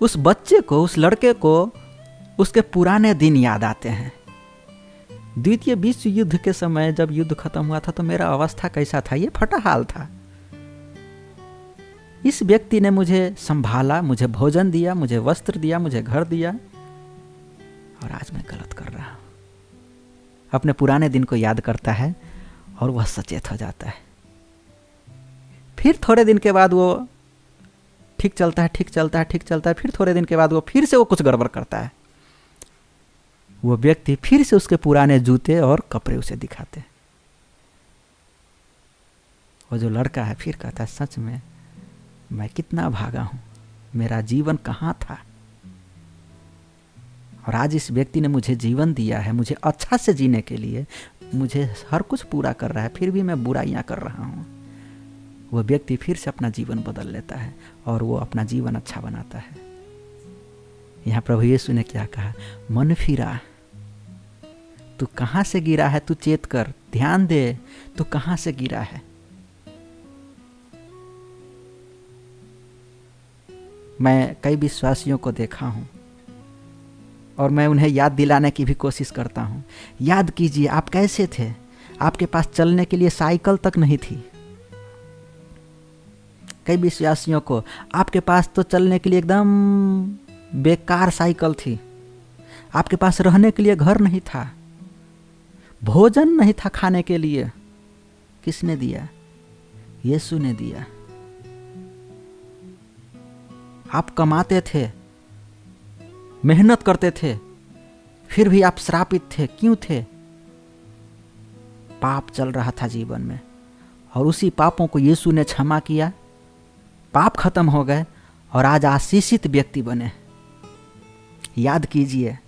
उस बच्चे को, उस लड़के को उसके पुराने दिन याद आते हैं। द्वितीय विश्व युद्ध के समय जब युद्ध खत्म हुआ था तो मेरा अवस्था कैसा था, ये फटा हाल था। इस व्यक्ति ने मुझे संभाला, मुझे भोजन दिया, मुझे वस्त्र दिया, मुझे घर दिया और आज मैं गलत कर रहा हूं। अपने पुराने दिन को याद करता है और वह सचेत हो जाता है। फिर थोड़े दिन के बाद वो ठीक चलता है। फिर थोड़े दिन के बाद वो फिर से वो कुछ गड़बड़ करता है। वो व्यक्ति फिर से उसके पुराने जूते और कपड़े उसे दिखाते हैं। वो जो लड़का है फिर कहता है, सच में मैं कितना भागा हूं, मेरा जीवन कहाँ था। और आज इस व्यक्ति ने मुझे जीवन दिया है, मुझे अच्छा से जीने के लिए, मुझे हर कुछ पूरा कर रहा है, फिर भी मैं बुराइयां कर रहा हूं। वो व्यक्ति फिर से अपना जीवन बदल लेता है और वो अपना जीवन अच्छा बनाता है। यहाँ प्रभु यीशु ने क्या कहा, मन फिरा, तू कहाँ से गिरा है, तू चेत कर, ध्यान दे, तू कहाँ से गिरा है। मैं कई विश्वासियों को देखा हूं और मैं उन्हें याद दिलाने की भी कोशिश करता हूं। याद कीजिए आप कैसे थे। आपके पास चलने के लिए साइकिल तक नहीं थी। कई विश्वासियों को आपके पास तो चलने के लिए एकदम बेकार साइकिल थी। आपके पास रहने के लिए घर नहीं था, भोजन नहीं था खाने के लिए। किसने दिया? यीशु ने दिया। आप कमाते थे, मेहनत करते थे, फिर भी आप श्रापित थे। क्यों थे? पाप चल रहा था जीवन में और उसी पापों को यीशु ने क्षमा किया, पाप खत्म हो गए और आज आशीषित व्यक्ति बने। याद कीजिए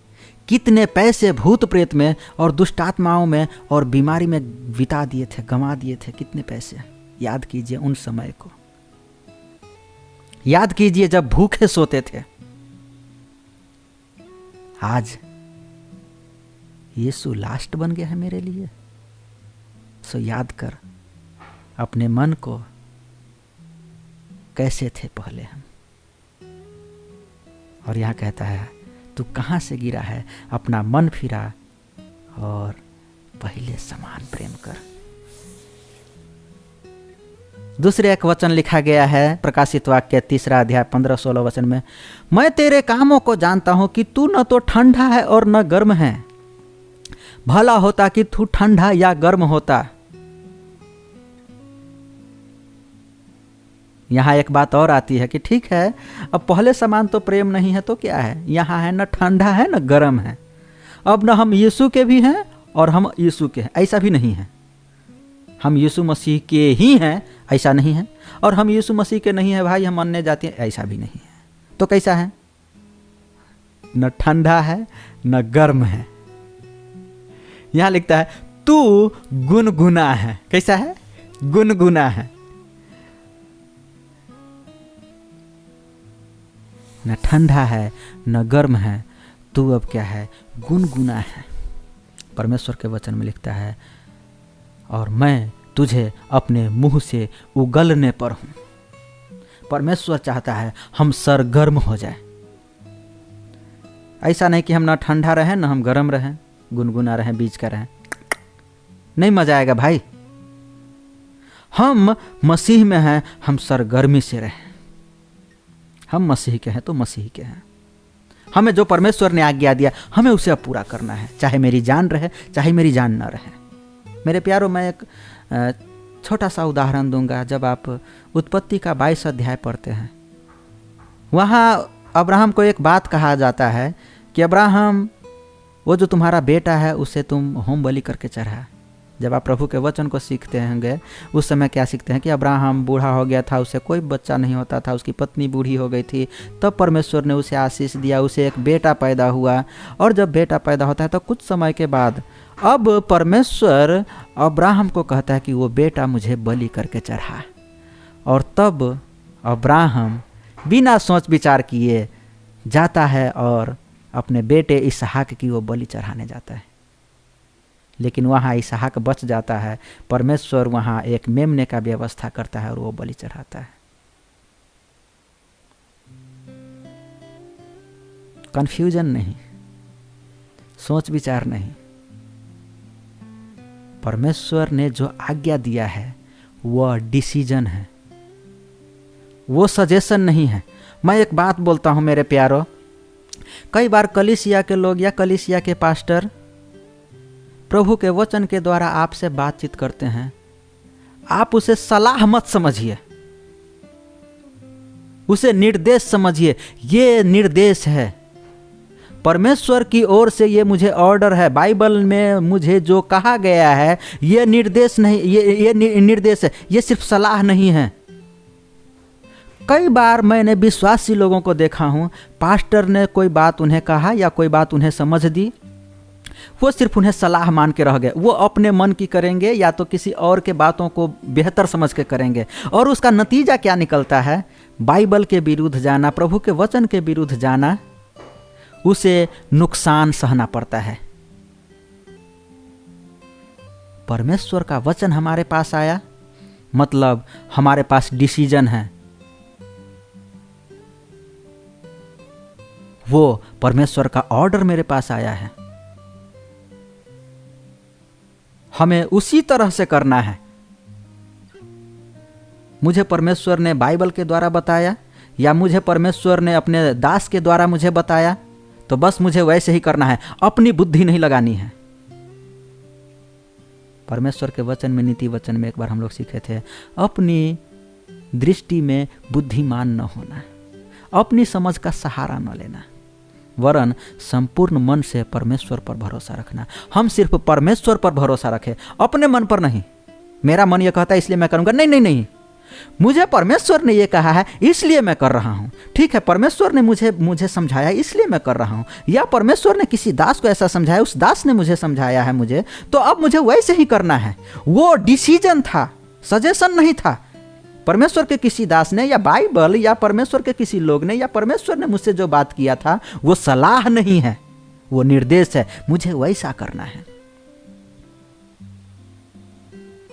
कितने पैसे भूत प्रेत में और दुष्टात्माओं में और बीमारी में बिता दिए थे, गंवा दिए थे। कितने पैसे। याद कीजिए उन समय को। याद कीजिए जब भूखे सोते थे। आज यीशु लास्ट बन गया है मेरे लिए। सो याद कर अपने मन को, कैसे थे पहले हम। और यहां कहता है, तू कहां से गिरा है, अपना मन फिरा और पहले समान प्रेम कर। दूसरे एक वचन लिखा गया है प्रकाशित वाक्य 3 अध्याय 15-16 वचन में, मैं तेरे कामों को जानता हूं कि तू न तो ठंडा है और न गर्म है। भला होता कि तू ठंडा या गर्म होता। यहां एक बात और आती है कि ठीक है, अब पहले समान तो प्रेम नहीं है तो क्या है, यहां है न ठंडा है न गर्म है। अब न हम यीशु के भी हैं और हम यीशु के हैं, ऐसा भी नहीं है। हम यीशु मसीह के ही हैं, ऐसा नहीं है। और हम यीशु मसीह के नहीं है भाई, हम अन्य जाति हैं, ऐसा भी नहीं है। तो कैसा है? न ठंडा है न गर्म है। यहां लिखता है तू गुनगुना है। कैसा है? गुनगुना है। न ठंडा है न गर्म है, तू अब क्या है? गुनगुना है। परमेश्वर के वचन में लिखता है और मैं तुझे अपने मुंह से उगलने पर हूं। परमेश्वर चाहता है हम सरगर्म हो जाए। ऐसा नहीं कि हम ना ठंडा रहें ना हम गर्म रहें, गुनगुना रहें, बीच का रहें, नहीं मजा आएगा भाई। हम मसीह में हैं, हम सरगर्मी से रहें। हम मसीह के हैं तो मसीह के हैं। हमें जो परमेश्वर ने आज्ञा दिया हमें उसे अब पूरा करना है, चाहे मेरी जान रहे चाहे मेरी जान न रहे। मेरे प्यारों, मैं एक छोटा सा उदाहरण दूंगा। जब आप उत्पत्ति का 22 अध्याय पढ़ते हैं, वहाँ अब्राहम को एक बात कहा जाता है कि अब्राहम, वो जो तुम्हारा बेटा है उसे तुम होम बलि करके चढ़ा। जब आप प्रभु के वचन को सीखते होंगे उस समय क्या सीखते हैं कि अब्राहम बूढ़ा हो गया था, उसे कोई बच्चा नहीं होता था, उसकी पत्नी बूढ़ी हो गई थी, तब परमेश्वर ने उसे आशीष दिया, उसे एक बेटा पैदा हुआ। और जब बेटा पैदा होता है तो कुछ समय के बाद अब परमेश्वर अब्राहम को कहता है कि वो बेटा मुझे बलि करके चढ़ा। और तब अब्राहम बिना सोच विचार किए जाता है और अपने बेटे इसहाक की वो बलि चढ़ाने जाता है। लेकिन वहाँ इसहाक बच जाता है। परमेश्वर वहाँ एक मेमने का व्यवस्था करता है और वो बलि चढ़ाता है। कंफ्यूजन नहीं, सोच विचार नहीं। परमेश्वर ने जो आज्ञा दिया है वह डिसीजन है, वो सजेशन नहीं है। मैं एक बात बोलता हूं मेरे प्यारो, कई बार कलीसिया के लोग या कलीसिया के पास्टर प्रभु के वचन के द्वारा आपसे बातचीत करते हैं। आप उसे सलाह मत समझिए, उसे निर्देश समझिए। ये निर्देश है परमेश्वर की ओर से, ये मुझे ऑर्डर है। बाइबल में मुझे जो कहा गया है ये निर्देश नहीं, ये निर्देश है, ये सिर्फ सलाह नहीं है। कई बार मैंने विश्वासी लोगों को देखा हूं, पास्टर ने कोई बात उन्हें कहा या कोई बात उन्हें समझ दी, वो सिर्फ उन्हें सलाह मान के रह गए। वो अपने मन की करेंगे या तो किसी और के बातों को बेहतर समझ के करेंगे। और उसका नतीजा क्या निकलता है? बाइबल के विरुद्ध जाना, प्रभु के वचन के विरुद्ध जाना, उसे नुकसान सहना पड़ता है। परमेश्वर का वचन हमारे पास आया, मतलब हमारे पास डिसीजन है। वो परमेश्वर का ऑर्डर मेरे पास आया है, हमें उसी तरह से करना है। मुझे परमेश्वर ने बाइबल के द्वारा बताया या मुझे परमेश्वर ने अपने दास के द्वारा मुझे बताया, तो बस मुझे वैसे ही करना है, अपनी बुद्धि नहीं लगानी है। परमेश्वर के वचन में, नीति वचन में एक बार हम लोग सीखे थे, अपनी दृष्टि में बुद्धिमान न होना, अपनी समझ का सहारा न लेना, वरन संपूर्ण मन से परमेश्वर पर भरोसा रखना। हम सिर्फ परमेश्वर पर भरोसा रखें, अपने मन पर नहीं। मेरा मन ये कहता है इसलिए मैं करूंगा, नहीं नहीं नहीं, मुझे परमेश्वर ने ये कहा है इसलिए मैं कर रहा हूं। ठीक है, परमेश्वर ने मुझे समझाया इसलिए मैं कर रहा हूं, या परमेश्वर ने किसी दास को ऐसा समझाया, उस दास ने मुझे समझाया है मुझे, तो अब मुझे वैसे ही करना है। वो डिसीजन था, सजेशन नहीं था। परमेश्वर के किसी दास ने या बाइबल या परमेश्वर के किसी लोग ने या परमेश्वर ने मुझसे जो बात किया था वो सलाह नहीं है, वो निर्देश है, मुझे वैसा करना है।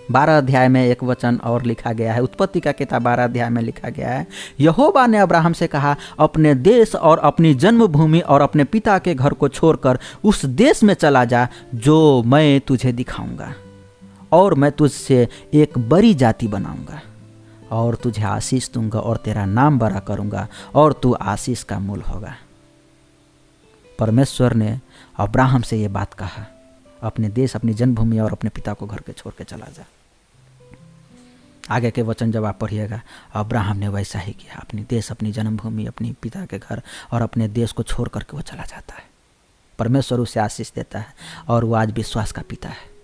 12 अध्याय में एक वचन और लिखा गया है, उत्पत्ति का किताब 12 अध्याय में लिखा गया है, यहोवा ने अब्राहम से कहा, अपने देश और अपनी जन्मभूमि और अपने पिता के घर को छोड़कर उस देश में चला जा जो मैं तुझे दिखाऊंगा, और मैं तुझसे एक बड़ी जाति बनाऊंगा और तुझे आशीष दूंगा और तेरा नाम बड़ा करूंगा और तू आशीष का मूल होगा। परमेश्वर ने अब्राहम से ये बात कहा, अपने देश, अपनी जन्मभूमि और अपने पिता को घर के छोड़ के चला जा। आगे के वचन जब आप पढ़िएगा, अब्राहम ने वैसा ही किया, अपनी देश, अपनी जन्मभूमि, अपनी पिता के घर और अपने देश को छोड़ करके वो चला जाता है। परमेश्वर उसे आशीष देता है और वो आज विश्वास का पिता है।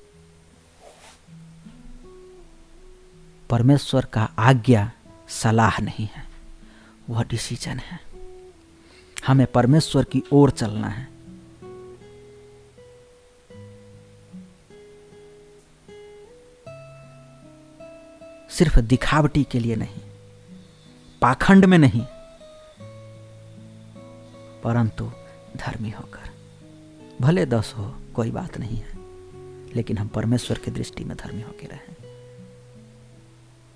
परमेश्वर का आज्ञा सलाह नहीं है, वह डिसीजन है। हमें परमेश्वर की ओर चलना है। सिर्फ दिखावटी के लिए नहीं, पाखंड में नहीं, परंतु धर्मी होकर। भले 10 हो कोई बात नहीं है, लेकिन हम परमेश्वर की दृष्टि में धर्मी होकर रहें।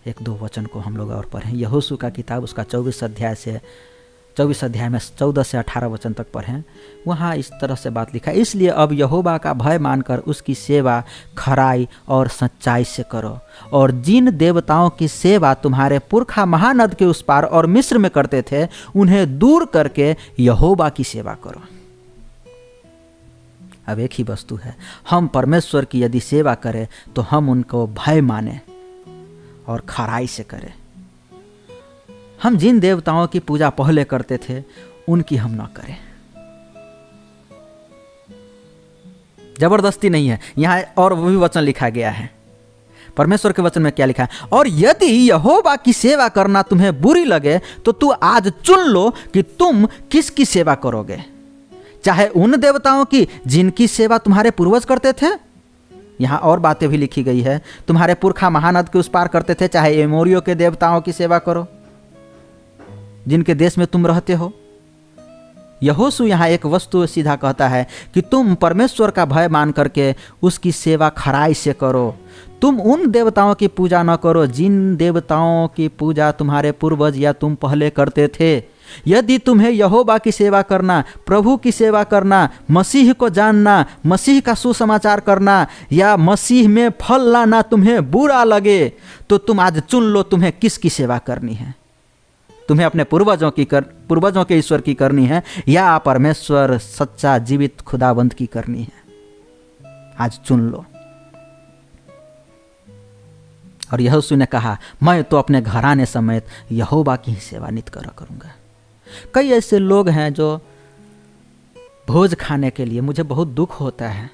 1-2 वचन को हम लोग और पढ़ें। यहोशू का किताब उसका 24 अध्याय में 14 से 18 वचन तक पढ़ें। वहाँ इस तरह से बात लिखा है, इसलिए अब यहोवा का भय मानकर उसकी सेवा खराई और सच्चाई से करो, और जिन देवताओं की सेवा तुम्हारे पुरखा महानद के उस पार और मिस्र में करते थे, उन्हें दूर करके यहोवा की सेवा करो। अब एक ही वस्तु है, हम परमेश्वर की यदि सेवा करें तो हम उनको भय माने और खराई से करें। हम जिन देवताओं की पूजा पहले करते थे उनकी हम ना करें। जबरदस्ती नहीं है यहाँ, और वो भी वचन लिखा गया है। परमेश्वर के वचन में क्या लिखा है? और यदि यहोवा की सेवा करना तुम्हें बुरी लगे तो तू आज चुन लो कि तुम किसकी सेवा करोगे, चाहे उन देवताओं की जिनकी सेवा तुम्हारे पूर्वज करते थे। यहाँ और बातें भी लिखी गई है, तुम्हारे पुरखा महानद के उस पार करते थे, चाहे एमोरियों के देवताओं की सेवा करो जिनके देश में तुम रहते हो। यहोशू यहाँ एक वस्तु सीधा कहता है कि तुम परमेश्वर का भय मान करके उसकी सेवा खराई से करो। तुम उन देवताओं की पूजा न करो जिन देवताओं की पूजा तुम्हारे पूर्वज या तुम पहले करते थे। यदि तुम्हें यहोवा की सेवा करना, प्रभु की सेवा करना, मसीह को जानना, मसीह का सुसमाचार करना या मसीह में फल लाना तुम्हें बुरा लगे तो तुम आज चुन लो तुम्हें किसकी सेवा करनी है। तुम्हें अपने पूर्वजों के ईश्वर की करनी है या परमेश्वर सच्चा जीवित खुदाबंद की करनी है। आज चुन लो। और यहोशू ने कहा, मैं तो अपने घराने समेत यहोवा की ही सेवा नित करूंगा। कई ऐसे लोग हैं जो भोज खाने के लिए, मुझे बहुत दुख होता है,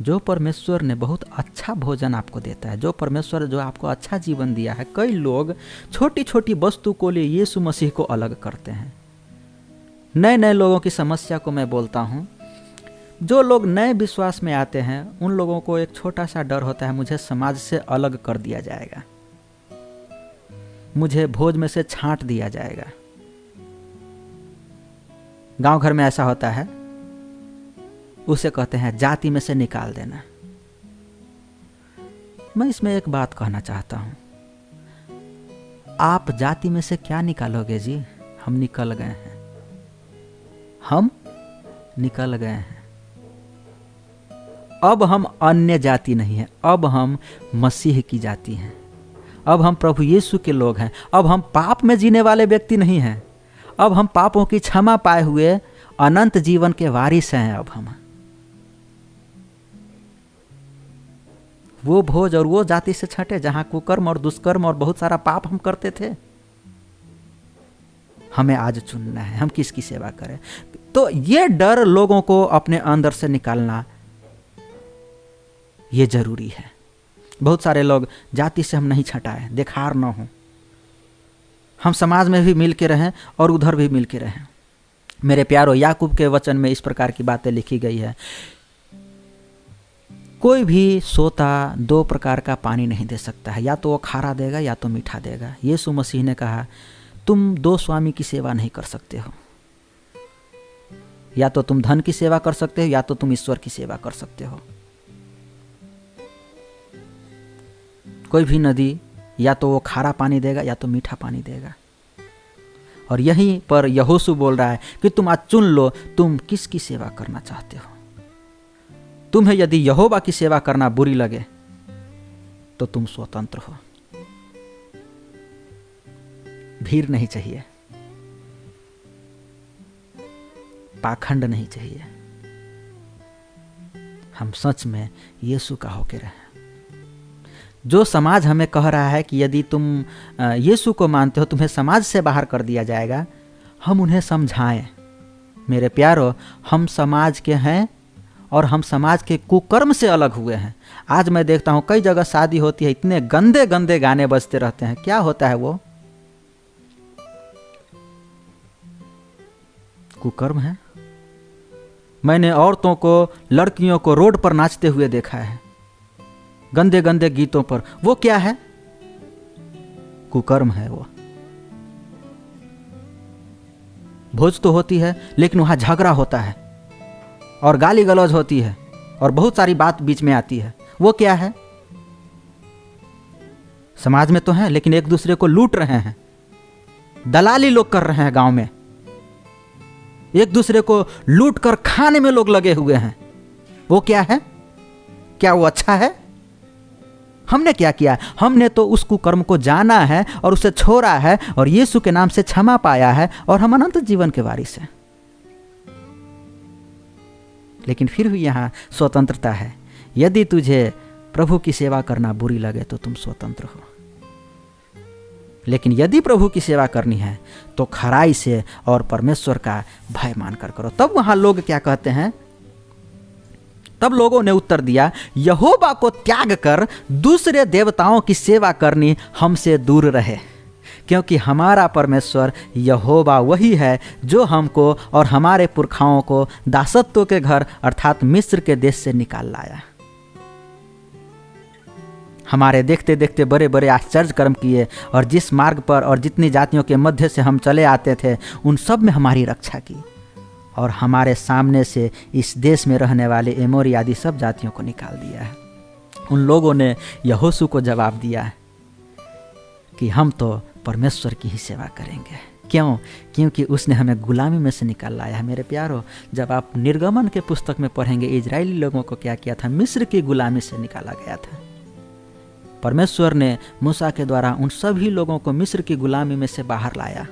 जो परमेश्वर ने बहुत अच्छा भोजन आपको देता है, जो परमेश्वर जो आपको अच्छा जीवन दिया है, कई लोग छोटी छोटी वस्तु को लिए यीशु मसीह को अलग करते हैं। नए नए लोगों की समस्या को मैं बोलता हूँ, जो लोग नए विश्वास में आते हैं उन लोगों को एक छोटा सा डर होता है, मुझे समाज से अलग कर दिया जाएगा, मुझे भोज में से छांट दिया जाएगा। गांव घर में ऐसा होता है, उसे कहते हैं जाति में से निकाल देना। मैं इसमें एक बात कहना चाहता हूं, आप जाति में से क्या निकालोगे जी? हम निकल गए हैं, हम निकल गए हैं। अब हम अन्य जाति नहीं है, अब हम मसीह की जाति हैं। अब हम प्रभु यीशु के लोग हैं। अब हम पाप में जीने वाले व्यक्ति नहीं हैं। अब हम पापों की क्षमा पाए हुए अनंत जीवन के वारिस हैं। अब हम वो भोज और वो जाति से छटे जहां कुकर्म और दुष्कर्म और बहुत सारा पाप हम करते थे। हमें आज चुनना है हम किसकी सेवा करें। तो ये डर लोगों को अपने अंदर से निकालना ये जरूरी है। बहुत सारे लोग जाति से हम नहीं छटाए, देखार न हो, हम समाज में भी मिल के रहें और उधर भी मिल के रहें। मेरे प्यारो, याकूब के वचन में इस प्रकार की बातें लिखी गई है, कोई भी सोता 2 प्रकार का पानी नहीं दे सकता है, या तो वो खारा देगा या तो मीठा देगा। यीशु मसीह ने कहा तुम 2 स्वामी की सेवा नहीं कर सकते हो, या तो तुम धन की सेवा कर सकते हो या तो तुम ईश्वर की सेवा कर सकते हो। कोई भी नदी या तो वो खारा पानी देगा या तो मीठा पानी देगा। और यहीं पर यहोशू बोल रहा है कि तुम आज चुन लो तुम किसकी सेवा करना चाहते हो। तुम्हें यदि यहोवा की सेवा करना बुरी लगे तो तुम स्वतंत्र हो। भीड़ नहीं चाहिए, पाखंड नहीं चाहिए। हम सच में यीशु का होके रहें। जो समाज हमें कह रहा है कि यदि तुम यीशु को मानते हो तुम्हें समाज से बाहर कर दिया जाएगा, हम उन्हें समझाएं। मेरे प्यारो, हम समाज के हैं और हम समाज के कुकर्म से अलग हुए हैं। आज मैं देखता हूं कई जगह शादी होती है, इतने गंदे गंदे गाने बजते रहते हैं। क्या होता है वो? कुकर्म है। मैंने औरतों को, लड़कियों को रोड पर नाचते हुए देखा है, गंदे गंदे गीतों पर। वो क्या है? कुकर्म है वो। भोज तो होती है, लेकिन वहां झगड़ा होता है और गाली गलौज होती है और बहुत सारी बात बीच में आती है। वो क्या है? समाज में तो है, लेकिन एक दूसरे को लूट रहे हैं, दलाली लोग कर रहे हैं गांव में, एक दूसरे को लूट कर खाने में लोग लगे हुए हैं। वो क्या है? क्या वो अच्छा है? हमने क्या किया? हमने तो उस कुकर्म को जाना है और उसे छोड़ा है और यीशु के नाम से क्षमा पाया है और हम अनंत जीवन के वारिस हैं। लेकिन फिर भी यहां स्वतंत्रता है। यदि तुझे प्रभु की सेवा करना बुरी लगे तो तुम स्वतंत्र हो, लेकिन यदि प्रभु की सेवा करनी है तो खराई से और परमेश्वर का भय मानकर करो। तब वहां लोग क्या कहते हैं? तब लोगों ने उत्तर दिया, यहोवा को त्याग कर दूसरे देवताओं की सेवा करनी हमसे दूर रहे, क्योंकि हमारा परमेश्वर यहोवा वही है जो हमको और हमारे पुरखाओं को दासत्व के घर अर्थात मिस्र के देश से निकाल लाया। हमारे देखते देखते बड़े बड़े आश्चर्य कर्म किए और जिस मार्ग पर और जितनी जातियों के मध्य से हम चले आते थे उन सब में हमारी रक्षा की और हमारे सामने से इस देश में रहने वाले एमोरी आदि सब जातियों को निकाल दिया है। उन लोगों ने यहोशू को जवाब दिया कि हम तो परमेश्वर की ही सेवा करेंगे। क्यों? क्योंकि उसने हमें गुलामी में से निकाल लाया है। मेरे प्यारो, जब आप निर्गमन के पुस्तक में पढ़ेंगे इजरायली लोगों को क्या किया था? मिस्र की गुलामी से निकाला गया था। परमेश्वर ने मूसा के द्वारा उन सभी लोगों को मिस्र की गुलामी में से बाहर लाया।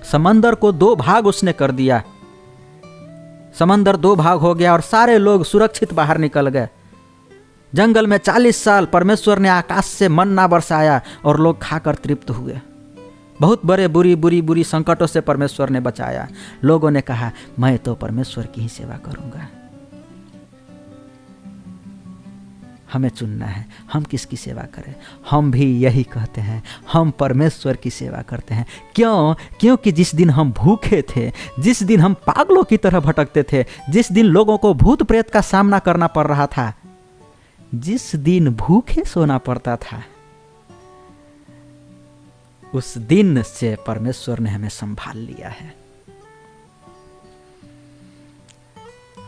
समंदर को 2 भाग उसने कर दिया, समंदर 2 भाग हो गया और सारे लोग सुरक्षित बाहर निकल गए। जंगल में 40 साल परमेश्वर ने आकाश से मन्ना बरसाया और लोग खाकर तृप्त हुए। बहुत बड़े बुरी संकटों से परमेश्वर ने बचाया। लोगों ने कहा, मैं तो परमेश्वर की ही सेवा करूंगा। हमें चुनना है, हम किसकी सेवा करें? हम भी यही कहते हैं, हम परमेश्वर की सेवा करते हैं। क्यों? क्योंकि जिस दिन हम भूखे थे, जिस दिन हम पागलों की तरह भटकते थे, जिस दिन लोगों को भूत प्रेत का सामना करना पड़ रहा था, जिस दिन भूखे सोना पड़ता था, उस दिन से परमेश्वर ने हमें संभाल लिया है।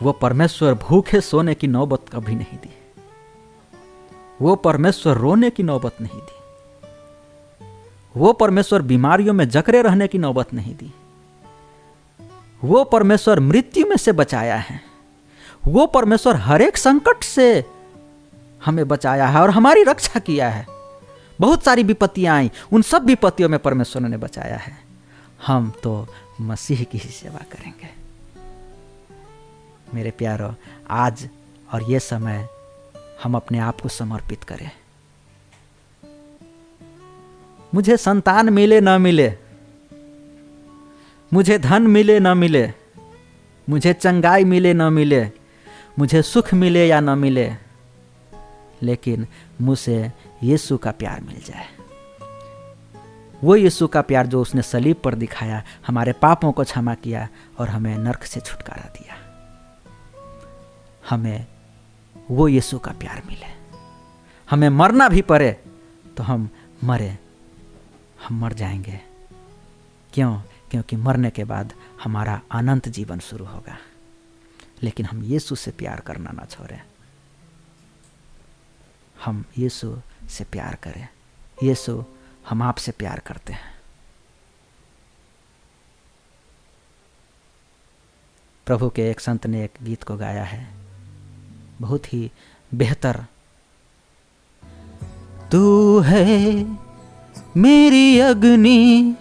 वो परमेश्वर भूखे सोने की नौबत कभी नहीं दी, वो परमेश्वर रोने की नौबत नहीं दी, वो परमेश्वर बीमारियों में जकड़े रहने की नौबत नहीं दी, वो परमेश्वर मृत्यु में से बचाया है, वो परमेश्वर हर एक संकट से हमें बचाया है और हमारी रक्षा किया है। बहुत सारी विपत्तियां आई, उन सब विपत्तियों में परमेश्वर ने बचाया है। हम तो मसीह की ही सेवा करेंगे। मेरे प्यारो, आज और ये समय हम अपने आप को समर्पित करें। मुझे संतान मिले ना मिले, मुझे धन मिले ना मिले, मुझे चंगाई मिले ना मिले, मुझे सुख मिले या ना मिले, लेकिन मुझसे यीशु का प्यार मिल जाए। वो यीशु का प्यार जो उसने सलीब पर दिखाया, हमारे पापों को क्षमा किया और हमें नरक से छुटकारा दिया। हमें वो यीशु का प्यार मिले। हमें मरना भी पड़े तो हम मरे, हम मर जाएंगे। क्यों? क्योंकि मरने के बाद हमारा अनंत जीवन शुरू होगा। लेकिन हम यीशु से प्यार करना ना छोड़ें। हम यीशु से प्यार करें। यीशु, हम आपसे प्यार करते हैं। प्रभु के एक संत ने एक गीत को गाया है, बहुत ही बेहतर। तू है मेरी अग्नि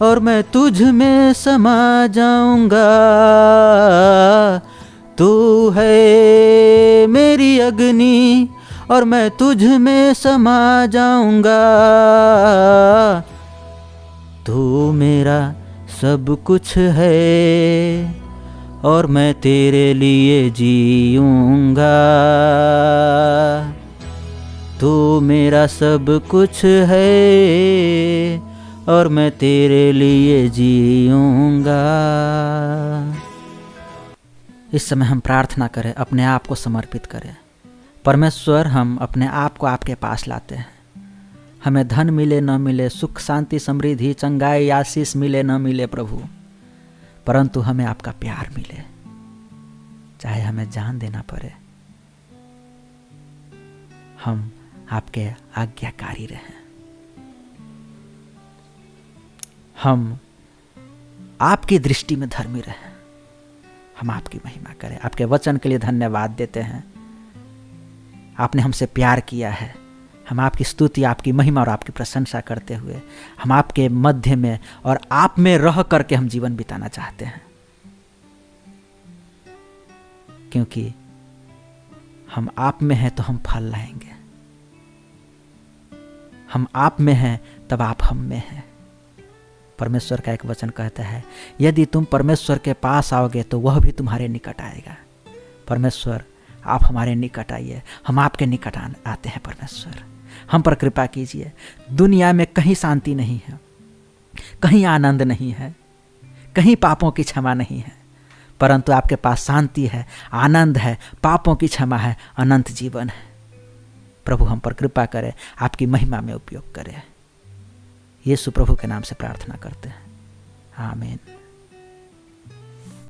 और मैं तुझ में समा जाऊंगा, तू है मेरी अग्नि और मैं तुझ में समा जाऊंगा, तू मेरा सब कुछ है और मैं तेरे लिए जीऊंगा, तू मेरा सब कुछ है और मैं तेरे लिए जीऊंगा। इस समय हम प्रार्थना करें, अपने आप को समर्पित करें। परमेश्वर, हम अपने आप को आपके पास लाते हैं। हमें धन मिले न मिले, सुख शांति समृद्धि चंगाई आशीष मिले न मिले प्रभु, परंतु हमें आपका प्यार मिले, चाहे हमें जान देना पड़े। हम आपके आज्ञाकारी रहें, हम आपकी दृष्टि में धर्मी रहें, हम आपकी महिमा करें। आपके वचन के लिए धन्यवाद देते हैं। आपने हमसे प्यार किया है। हम आपकी स्तुति, आपकी महिमा और आपकी प्रशंसा करते हुए हम आपके मध्य में और आप में रह करके हम जीवन बिताना चाहते हैं, क्योंकि हम आप में हैं तो हम फल लाएंगे। हम आप में हैं तब आप हम में हैं। परमेश्वर का एक वचन कहता है, यदि तुम परमेश्वर के पास आओगे तो वह भी तुम्हारे निकट आएगा। परमेश्वर, आप हमारे निकट आइए, हम आपके निकट आते हैं। परमेश्वर, हम पर कृपा कीजिए। दुनिया में कहीं शांति नहीं है, कहीं आनंद नहीं है, कहीं पापों की क्षमा नहीं है, परंतु आपके पास शांति है, आनंद है, पापों की क्षमा है, अनंत जीवन है। प्रभु, हम पर कृपा करें, आपकी महिमा में उपयोग करें। यीशु प्रभु के नाम से प्रार्थना करते हैं, आमीन।